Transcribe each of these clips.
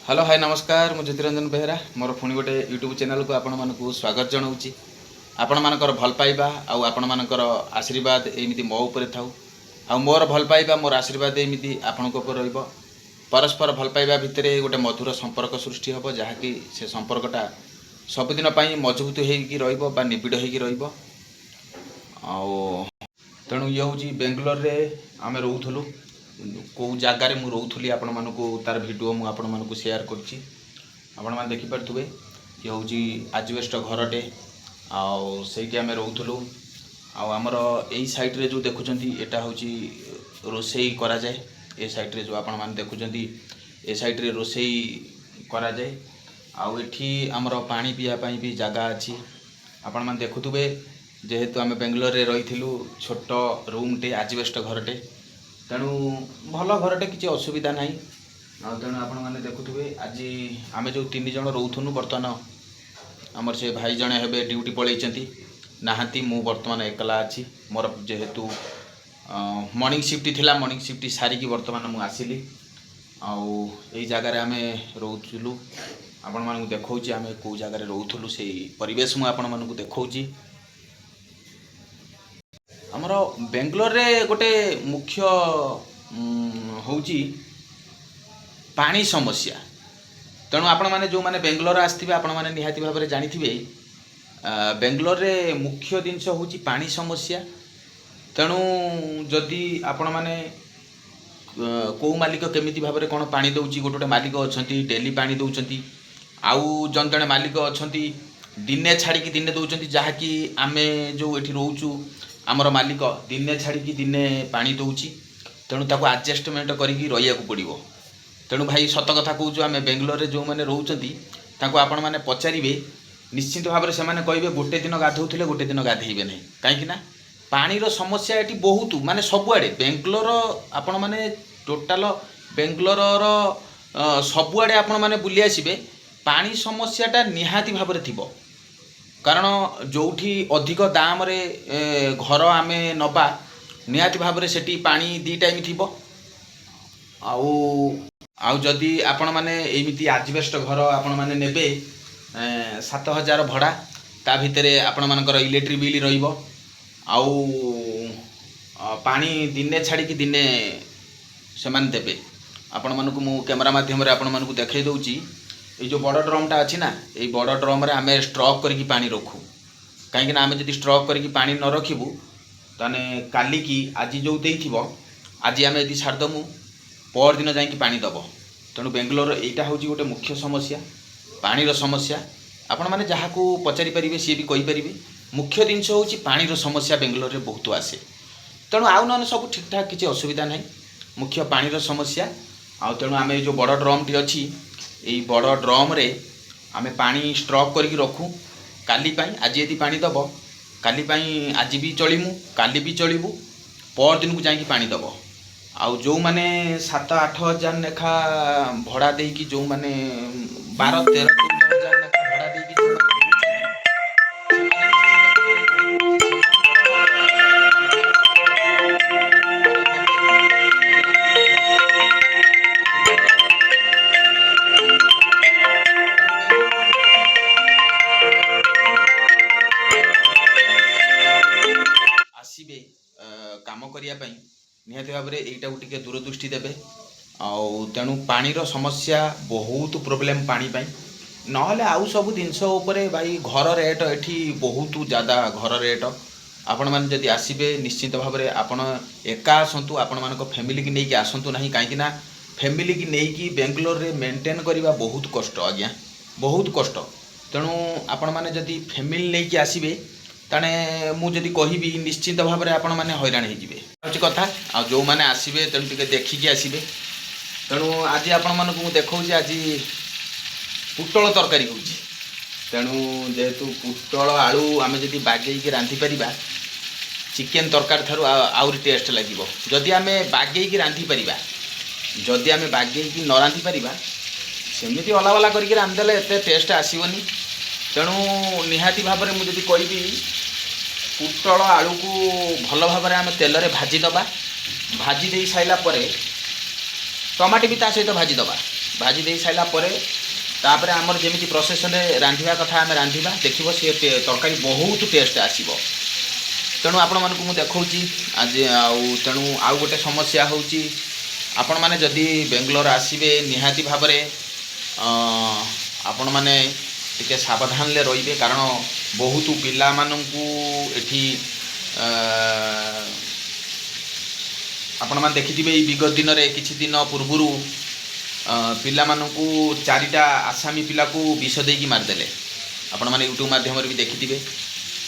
Hello hi नमस्कार मु ज्योतिरंजन बेहरा मोर पुणी गोटे यूट्यूब चैनल को आपण मानक स्वागत जनाऊँगी। आपण मानकर भल पाइबा आउ आपण मानकर आशीर्वाद एमती मो उपर थाउ आ मोर भल पाइबा मोर आशीर्वाद एमती आपण को रहिबो। परस्पर भल पाइबा भितर गोटे मधुर संपर्क सृष्टि हम जहाँकि से संपर्कटा सबुदिन मजबूत होगी रहा निबिड़ होगी रहिबो। तेणु ये हूँ बेंगलोर रे आमे रोथुलु कौ जगार मु रोथुली आपण मानकु तार वीडियो मु आपण मानकु शेयर करछि। आपण मान देखि परथुबे ये हूँ आजबेस्ट घरटे आउ सेठी आमे रोथुलु। आउ हमर एई साइड रे जो देखुचंती एटा हूँ रोसई करा जाए। ए साइड रे जो आपण मान देखुचंती ए साइड रे रोसई करा जाए। आउ एठी हमर पानी पिया पई भी जगह अछि। आपण मान देखुथुबे जेहेतु आमे बेंगलोर रे रहिथिलु छोट रूमटे आजबेस्ट घरटे तेणु भल घरटे किसी असुविधा ना। तेणु आपण मैंने देखुए आज आम जो 3 जन रोथुनु बर्तमान आमर से भाई जड़े हे ड्यूटी पलैंती नहांती मु बर्तमान एकला अच्छी मोर जेहेतु मॉर्निंग शिफ्ट थिला मॉर्निंग शिफ्ट सारिकी बर्तमान मु आसिली आउ यही जगार आम रोलु। आपण मानक देखौची आम कौ जगार रोथुलु से परिवेश मु आपण मानक देखौची। आमर बेंगलोर रे गोटे मुख्य होउची पानी समस्या। तेणु आपण माने जो माने बेंगलोर आसथिबे आपण माने निहाती भाव में जानिथिबे बेंगलोर रे मुख्य जिनस होउची पानी समस्या। तेणु जदि आपण माने कौ मालिक केमिति भाव में कौन पानी दउची गोटे मालिक अछंती डेली पानी दउचंती आउ जन जने मालिक अछंती दिने छाड़ी की दिने दउचंती जहाँकि आमे जो एठी रोचु आमर मालिक दिने छाड़ी दिने पानी दउची। तेणु ताको एडजस्टमेंट करिकी रहियाकू पड़िबो। तेणु भाई सत कथा कहूँ आम बेंगलोर रे जो मैंने रोचंती ताको आपण माने पचारिबे निश्चित भाव में से कहे गोटे दिन गाधौले गोटे दिन गाधेबे नहीं कहीं पानीर समस्या एटी बहुत माने सबुआड़े बेंगलोर आपण माने टोटाल बेंगलोर सबुआड़े आपण माने बुली आसिबे पानी समस्याटा निहाती भाव में थिबो। कारण जोठी अधिक दाम रे घर आमे नबा निहाती भाव में सेठी पानी 2 टाइम थिबो। आउ जदि आपण माने एमिति आजबेस्ट घर आपण माने नेबे 7000 भड़ा ता भितरे आपण मानकर इलेक्ट्रिक बिल रहिबो आउ पानी दिने छाड़ी की दिने से माने देबे। आपण मानकु मु कैमरा माध्यम रे आपण मानकु देखै दउची ये जो बड़ ड्रमटा अच्छी ना ये बड़ ड्रम रे आमे स्ट्रक करके पानी रखू कहीं आमे जदि स्ट्रक करके पानी न रखिबू ताने काली की आज जो देइथिबो आज आमे यदि छाड़दमु पर दिन जाइकी पानी दब। तेणु बेंगलोर एटा हूँ गोटे मुख्य समस्या पानीर समस्या। आपण माने जहाँकू पचारि पारिबे सी भी कहि पारिबे मुख्य जिनस हूँ पानीर समस्या बेंगलोर रे बहुत आसे। तेणु आउ न सब ठीक ठाक किसी असुविधा नहीं मुख्य पानीर समस्या। आउ तेणु आमे जो बड़ ड्रम टी अच्छी यही बड़ ड्रम रे आमे पानी स्ट्रक करके रखू काली पाई आज यदि पानी दब काली पाई आज भी चलिमु काली भी चलिबू पर दिन को जाइकी पानी दब। आउ जो माने 7-8 हजार नेखा भड़ा देकी जो माने 12-13-14 हजार नेखा भड़ा देकी आसीबे काम करिया पई निहाती भाव में यहीटा टे दूरदृष्टि देवे। आउ तेणु पानीर समस्या बहुत प्रोब्लेम पानी पाई नहले आउ सब जिनस भाई घर रेट एठी बहुत ज़्यादा घर रेट आपण मैंने जदि आसबे निश्चित भाव में आपण एका आसतु आपण मान फैमिली की नहीं आसतु ना कहीं फैमिली की नहीं बेंगलोर रे मेंटेन करवा बहुत कष्ट आज्ञा बहुत कष्ट। तेणु आपण मैंने जदि फैमिली नहीं आसबे ताने मुझे कहबी निश्चित भाव में आपण मैंने हैरान हो कथा आ जो मैंने आसबे तेणु टे देखिकी आसबे। तेणु आज आपण मानक देखौछि आज पुटल तरकारी हो तेणु जेहेतु पुटल आलू आम जदि बागेकी रांधि परिबा चिकेन तरकारी थारु आउरी टेस्ट लागिबो। जदि आम बागेकी रांधि परिबा जदि आम बागेकी न रांधि परिबा सेमिति अलावाला करके रांधिदेले एते टेस्ट आसीबनी। तेणु निहाती भाव में मुझे कहबी पुटल आलू को भल भाव में आम तेल रे भाजी दबा भाजी दे साइला परे टमाटो भी ता सहित भाजी दबा भाजी दे सारा तापर आमर जमी प्रोसेसन रांधिबा कथा आम रांधिबा देखिए सी तरकारी बहुत टेस्ट आसो। तेणु आपण मानक मु देखौची आज तेणु आउ गोटे समस्या होची आपण माने जदि बेंगलोर आसीबे निहाती भाव में आपण माने टिके सावधान ले रहिबे कारण बहुत पिला माननकु एठी आपण मान देखिथिबे विगत दिन रे किछि दिन पूर्वरु पिला माननकु चारिटा आसामी पिला को विष देकी मारदेले आपण माने यूट्यूब माध्यम रे भी देखिथिबे।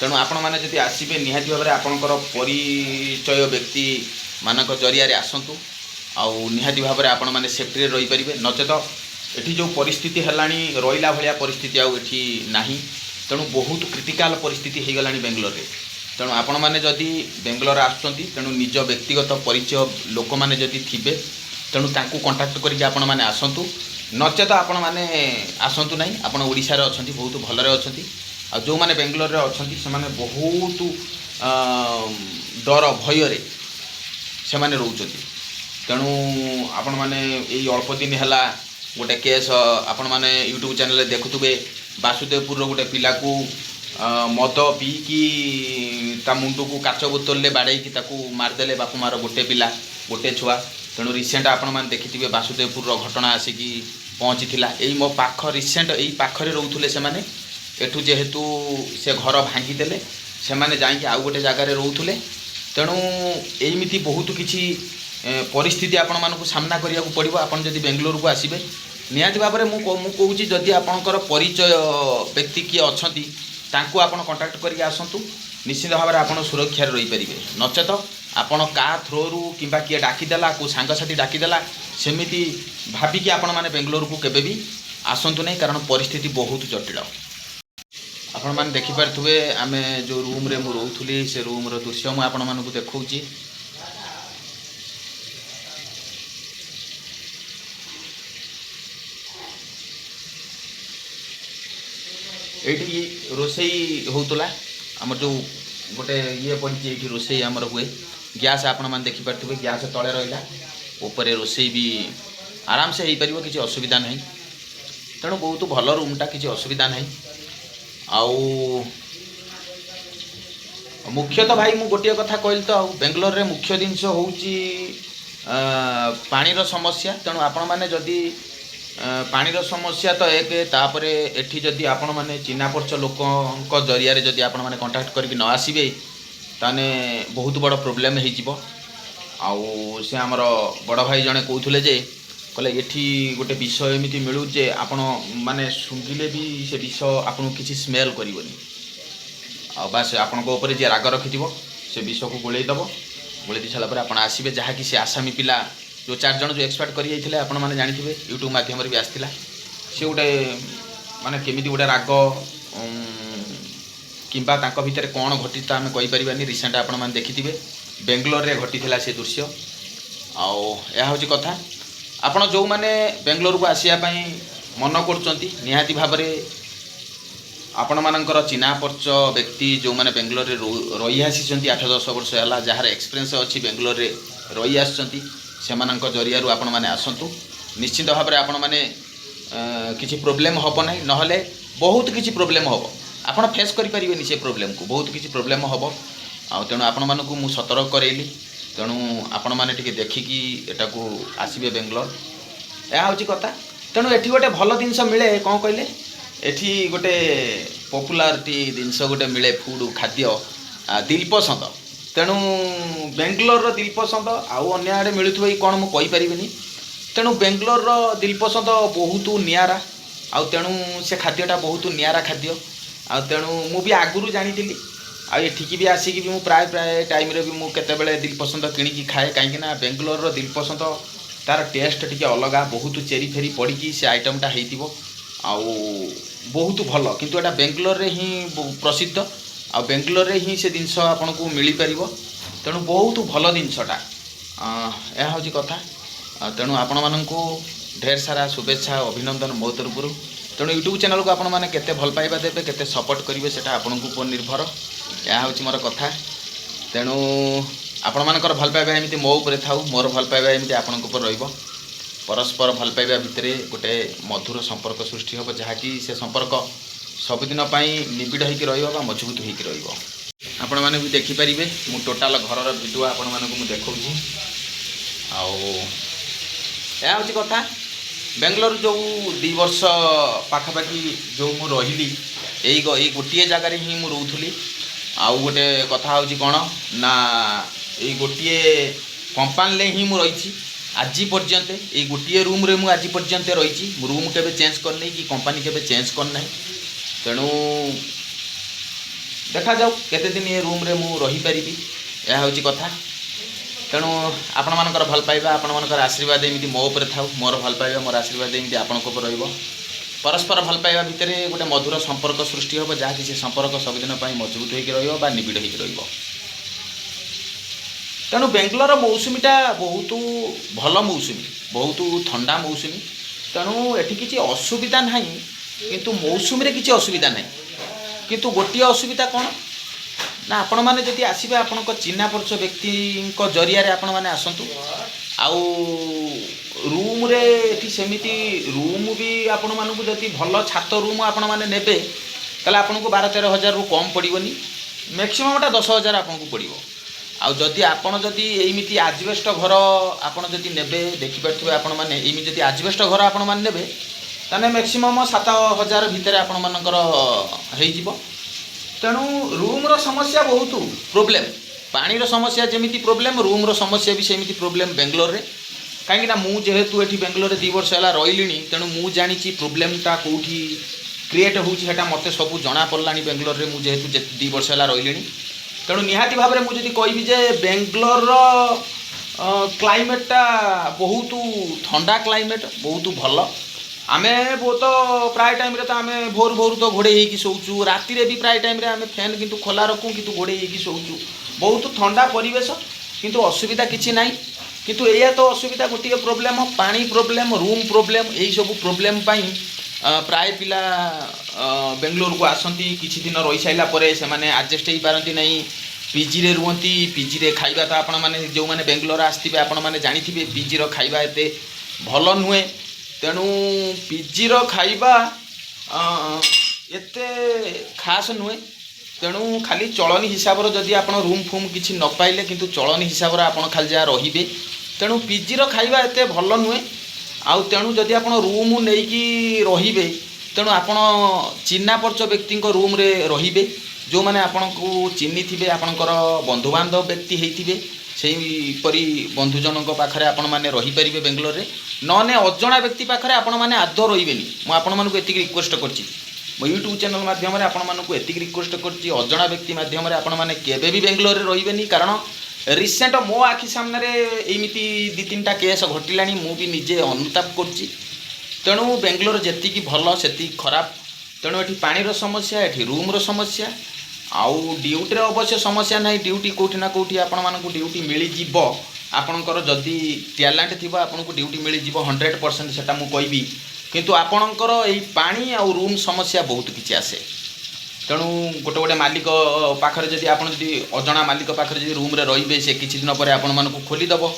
तेणु आपण माने जदि आसीबे निहाती भाव में आपणकर परिचय व्यक्ति मानक जरिया रे आसंतु आउ निहाती भाव में आपण माने सेफ्टी रे रही परिबे नचेत एठी जो परिस्थिति हेलानी रहिला भलिया परिस्थिति आउ एठी नाही। तेणु बहुत क्रिटिकल परिस्थिति हो गलानी बेंगलोर रे। तेणु आपण माने जदि बेंगलोर आसुचंती तेणु निज व्यक्तिगत परिचय लोक माने जदि थिबे तेणु तांकू कांटेक्ट करिक आपण माने आसंतु नचेत आपण माने आसंतु नाही। आपण ओडिसा रे अछंती बहुत भलरे अछंती आ जो माने बेंगलोर रे अछंती से माने बहुत डर भय रे से माने रहउचंती। तेणु आपण माने एई अल्प दिन हैला गोटे केस आपण माने यूट्यूब चैनल देखुथुबे वासुदेवपुर गोटे पिला को मद पीकी ता मुंडू को काच बोतल ले बाड़े की ताकू मारदेले बापू मार गोटे पिला गोटे छुआ। तेणु रिसेंट आपण माने देखिथिबे वासुदेवपुर घटना आसिकी पहुँची थिला एई मो पाख रिसेंट एई पाखरे रहउथुले से माने एठू जेहेतु से घर भांगी देले से माने जाई कि आउ गोटे जगह रे रहउथुले। तेणु एमिति बहुत किछि परिस्थिति आपण मानकु सामना करिया को पड़िबो आपण जदि बेंगलोर को आसीबे निहाती भाव में मु कहूँ जदि आपणकर परिचय व्यक्ति किए अच्छी तांकु आपण कांटेक्ट करके आसतु निश्चित भाव में आपण सुरक्षा रही पारे नचेत आपण का थ्रोरु किंबा किए डाकीदेला को सांगसाथी डाकीदेला सेमिति भाविकी आपण माने बेंगलोर को केबे भी आसतु नहीं कारण परिस्थिति बहुत जटिल। आपण माने देखि पारथुबे आमे जो रूम रे मु रहउथुली से रूम रो दृश्य मु आपण मानकु देखौची। एठी रोसई होतला हमर जो गोटे ये पड़ी एठी रोसई हमर हुए गैस आपण मान देखि पारथुबे गैस तळे रहिला ऊपर रोसई भी आराम से हो पारिबो किछि असुविधा नहीं। तेणु बहुत भल रूमटा किछि असुविधा नहीं। आउ मुख्यतः भाई मु गोटे कथा कहली तो बेंगलोर रे मुख्य जिनस होउची पानीर समस्या। तेणु आपण माने जदि पानीर समस्या तो एक तापरे एठी जदि आपण माने चिन्हा परिचय लोक जरिया रे जदि आपण माने कांटेक्ट करके न आसीबे ताने बहुत बड़ प्रोब्लेम हो जिवो। आउ से हमर बड़ भाई जने कहउथले जे कहले एठी गोटे विष एमिति मिलू जे आपण माने सुंगिले भी से विष आपन किछि स्मेल करिवनी आ बस आपण को ऊपर जे राग रखिथिबो से विष को गोळेई दबो गोळेई दी छला पर आपण आसीबे जहा कि से आसामी पिला जो 4 जन जो एक्सपर्ट कर जाइए आपण मैंने जानी यूट्यूब माध्यम भी आसाला सी गोटे माने केमिति गोटे राग किंबा तांको भितर कौन घटी तो आम कहीपरानी रिसेंट आपण मैंने देखिथे बेंगलोर रे घटी से दृश्य आ हूँ कथा। आपण जो मैंने बेंगलोर को आसापी मन कर निहाती भाव में आपण मानकर चिन्हा परिचय व्यक्ति जो मैंने बेंगलोर रे रही आसी 8-10 वर्ष है जार एक्सपीरियंस अच्छी बेंगलोर रे रही आसी सेमानंक जरिया आपण माने आसंतु निश्चित भाव में आपण माने किसी प्रोब्लेम हम ना नहले बहुत किसी प्रोब्लेम हम आपण फेस करि परिबेनी से प्रोब्लेम को बहुत किसी प्रोब्लेम हम आ तेणु आपण मानकु मु सतर्क करैली। तेणु आपण माने टिके देखिकी एटा को आसीबे बेंगलोर या होची कथा। तेणु एठी गोटे भल जिनस मिले कौन कहले एठी गोटे पॉपुलारिटी जिनस गोटे मिले फूड खाद्य दिल पसंद। तेणु बेंगलोर दिल पसंद आउ अन्य आड़े मिलुथबो कौन मु कहि परिबेनी। तेणु बेंगलोर दिल पसंद बहुत नियारा आउ तेणु से खाद्यटा बहुत नियारा खाद्य आ तेणु मु भी आगुरु जानी आ एठिकी भी आसिकी भी मु प्राय प्राय टाइम रे भी मु केतेबेले दिल पसंद किणिकी खाए कहीं ना बेंगलोर दिल पसंद तार टेस्ट टिके अलगा बहुत चेरी फेरी पड़ी से आइटमटा होइतिबो आउ बहुत भल किंतु एटा बेंगलोर रे ही प्रसिद्ध आ बेंगलोर रे ही से जिनस आपन को मिल पारिबो। तेणु बहुत भल जिनसटा या हूँ कथा। तेणु आपण माननकु ढेर सारा शुभेच्छा अभिनंदन मो तरफ। तेणु यूट्यूब चैनल को आपण मैंने केते भल पाइबा देबे केते सपोर्ट करेंगे सेटा आपन को ऊपर निर्भर या हूँ मोर कथा। तेणु आपण मानकर भल पाइबा एमती मो ऊपर थाउ मोर भल पाइबा एमती आपन को ऊपर रहिबो। परस्पर भल पाइबा भितर गोटे मधुर संपर्क सृष्टि हम जहाँकि से संपर्क सबुदिन निबिड़ होकर रहा मजबूत होकर आपण मैंने भी देखिपारे मु टोटाल घर भिडियो आपण मानक देखा आउँ कथा बेंगलोर जो 2 वर्ष पाखापाखि जो मु रही यही गोटे जगार ही मु रोली आउ गोटे कथा हूँ कौन ना यही गोटे कंपानी ही मु रही आज पर्यंत ये गोटे रूम रे मु आज पर्यंत रही रूम केबे चेंज करनी कि कंपानी केबे चेंज करना तेणु देखा जाऊ केते दिन ये रूम रे मु रही पारिबी यह हूँ कथा तेणु आपण मानकर भल पाइबा आपण मानकर आशीर्वाद एमती मो उपर थाउ मोर भल पाइबा मोर आशीर्वाद एमती आपनक उपर रहइबो परस्पर भल पाइबा भितर गोटे मधुर संपर्क सृष्टि हम जहाँकि से संपर्क सबुदिन मजबूत होकर रहा निबिड़ होकर रहा तेणु बेंगलोर मौसुमीटा बहुत भल मौसुमी बहुत ठंडा मौसुमी तेणु एठी किसी असुविधा ना किंतु मौसुमी किसी असुविधा ना किंतु गोटे असुविधा कौन ना आपण मैंने जदि आसबे आपण चिन्हा परिचय व्यक्ति जरिया आपण मैंने आसतु आउ रूम रे एठी सेमिति रूम भी आपण मानकु जदि भल छात रूम आपण माने नेबे ताले आपण को 12-13 हजार रु कम पड़िबनी मैक्सिमम 10,000 आपण को पड़िबो आउ जदि आपण जदि एमिति आजबेस्ट घर आपण जदि नेबे देखि परथबे आपण माने एमिति जदि आजबेस्ट घर आपण माने नेबे ताने मैक्सिमम 7,000 भितर आपण मानकर हेइ जिवो तेणु रूम रो समस्या बहुत प्रोब्लेम पानी रो समस्या जेमिति प्रोब्लेम रूम रो समस्या भी सेमिति प्रोब्लेम बेंगलोर रे कहीं मु जेहेतु एठी बेंगलोर रे 2 वर्ष है रही तेणु मु जानी प्रोब्लेमटा कौटी क्रिएट होता मत सब जना पड़ा बेंगलोर रे मु जेहेतु 2 वर्ष है रही तेणु निहाती भाव में मुझे कहबी जे बेंगलोर क्लाइमेटा बहुत ठंडा क्लाइमेट बहुत भल आमे बहुत प्राय टाइम रे तो आमे भोर भोर तो घोड़े होगी शोचु राति रे भी प्राय टाइम रे आमे फैन किंतु खोला रखू किंतु घोड़े होगी शोचु बहुत ठंडा परिवेश किंतु असुविधा किछि नाही किंतु एया तो असुविधा गोटे प्रोब्लेम पानी प्रोब्लेम रूम प्रोब्लेम यही सब प्रोब्लेम प्राय पिला बेंगलोर को आसती किछि दिन रही साइला परे से माने एडजस्ट हो पारती नहीं पीजी रे रुहती पीजी रे खाइबा तो आपण माने जो माने बेंगलोर आसथिबे आपण माने जानिथिबे पीजी रो खाइबा एते भल नुहे तेणु पीजी रो खाइबा एते खास नुहे तेणु खाली चलनी हिसाब रो जदि आपण रूम फूम किछि न पाइले किंतु चलनी हिसाब रो आपण खाली जा रहिबे तेणु पीजी रो खाइबा एते भल नुहे आउ तेणु जदि आपण रूम नेकी रहिबे तेणु आपण चिन्हा परिचय व्यक्ति रूम रे रहिबे जो माने आपण को चिन्ही थिबे आपणकर बंधु बांधव व्यक्ति हेइथिबे सेही परी बंधु जनक पाखरे आपण माने रही परिबे बेंगलोर रे नने अजणा व्यक्ति पाखरे आपण माने आदो रहिबेनी मु आपण मानकु एतिक रिक्वेस्ट करछि मो यूट्यूब चैनल माध्यम रे आपण मानकु एतिक रिक्वेस्ट करछि अजणा व्यक्ति माध्यम रे आपण माने केबे भी बेंगलोर रे रहिबेनी कारण रिसेंट मो आखि सामने रे एमिति 2-3टा केस घटिलानी मु भी निजे अनुताप करछि तेणु बेंगलोर जेति की भल सेति खराब तेणु एठी पानी रो समस्या एठी रूम रो समस्या आउ ड्यूटी रे अवश्य समस्या नहीं ड्यूटी कोठी ना कोठी आपण मानकु ड्यूटी मिली जिवो आपणकर जदि टैलेंट थिबो आपणकु ड्यूटी मिली जिवो 100% सेटा मु कहबी किंतु आपणकर एई पानी आउ रूम समस्या बहुत किछि आसे तेणु गोटे गोटे मालिक पाखरे जदि आपण जदि अजणा मालिक पाखरे जदि रूम रे रहिबे से किछि दिन पर आपण मानकु खोली दबो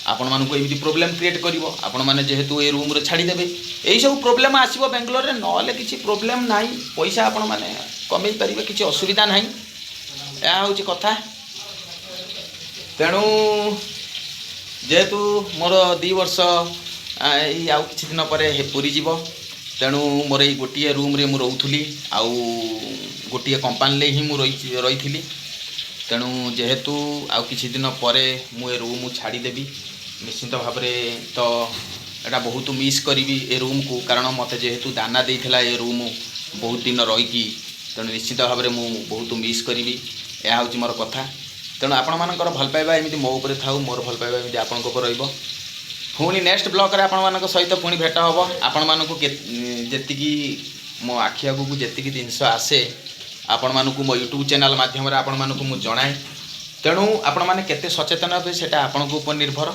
आपण मानकु एमिति प्रोब्लेम क्रिएट करिवो आपण माने जेहेतु ए रूम रे छाडी देबे एई सब प्रोब्लेम आसीबो बेंगलोर रे नले किछि प्रोब्लेम नाही पैसा आपण माने कमई पारिबे किछि असुविधा नाही या होची कथा तेणु जेहेतु मोर 2 वर्ष आउ किछि दिन पर हे पूरी जीव तेणु मोर ये गोटे रूम रे मु रोथुली आउ गोटे कंपानी ही मु रही तेणु जेहेतु आउ किछि दिन पर मु ए रूम छाड़ीदेवी निश्चित भाव तो यहाँ बहुत मिस करी ए रूम को कारण मत जेहेतु दाना देइथिला ए रूम बहुत दिन रहीकि तेणु निश्चित भाव में मुझे बहुत मिस करी यह हूँ मोर कथा तेणु आपण मानकर भल पाइबा एमती मो उपर थाउ मोर भल पाइबा एमती आपण को रहिबो पुणी नेक्स्ट ब्लॉग रे आपण मानक सहित पुणी भेट हम आपण मानक जेतिकी मो आखि आगू जेतिकी जिनस आसे आपण मानक मो यूट्यूब चैनल माध्यम रे आपण मानक मु जणाए तेणु आपण माने केते सचेतन हे सेटा आपण को ऊपर निर्भर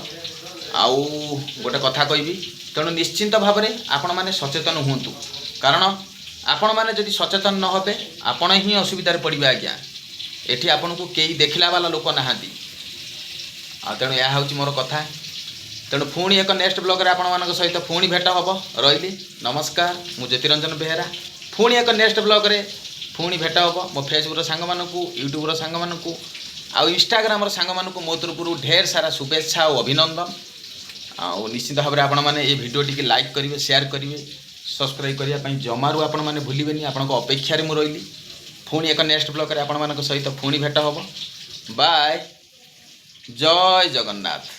आउ गोटे कथा कहबी तेणु निश्चिंत भाव में आपण माने सचेतन हुंतु कारण आपण माने जदि सचेतन न होबे आपण ही असुविधार पड़िबे आज्ञा एठी आपण को केही देखिला वाला लोक नहांती आ तेणु यह हूँ मोर कथा तेणु पुणी एक नेक्स्ट ब्लॉग रे आपण मानक सहित पुणी भेट हम रही नमस्कार मु ज्योतिरंजन बेहेरा पुणी एक नेक्स्ट ब्लॉग रे पुणी भेट हम मो फेसबुक सांग मानक यूट्यूब सांग मानक आउ इंस्टाग्राम सांग मानक मो तरफ ढेर सारा शुभेच्छा और अभिनंदन आउ निश्चित भाव में आपण मैंने ये वीडियो टी लाइक करेंगे शेयर करेंगे सब्सक्राइब करने जमारू आपण मैंने भूलें आपण अपेक्षा मुझे रही पुणी एक नेक्स्ट ब्लॉग रे आपण मानक सहित पुणी भेट हम बाय जय जगन्नाथ।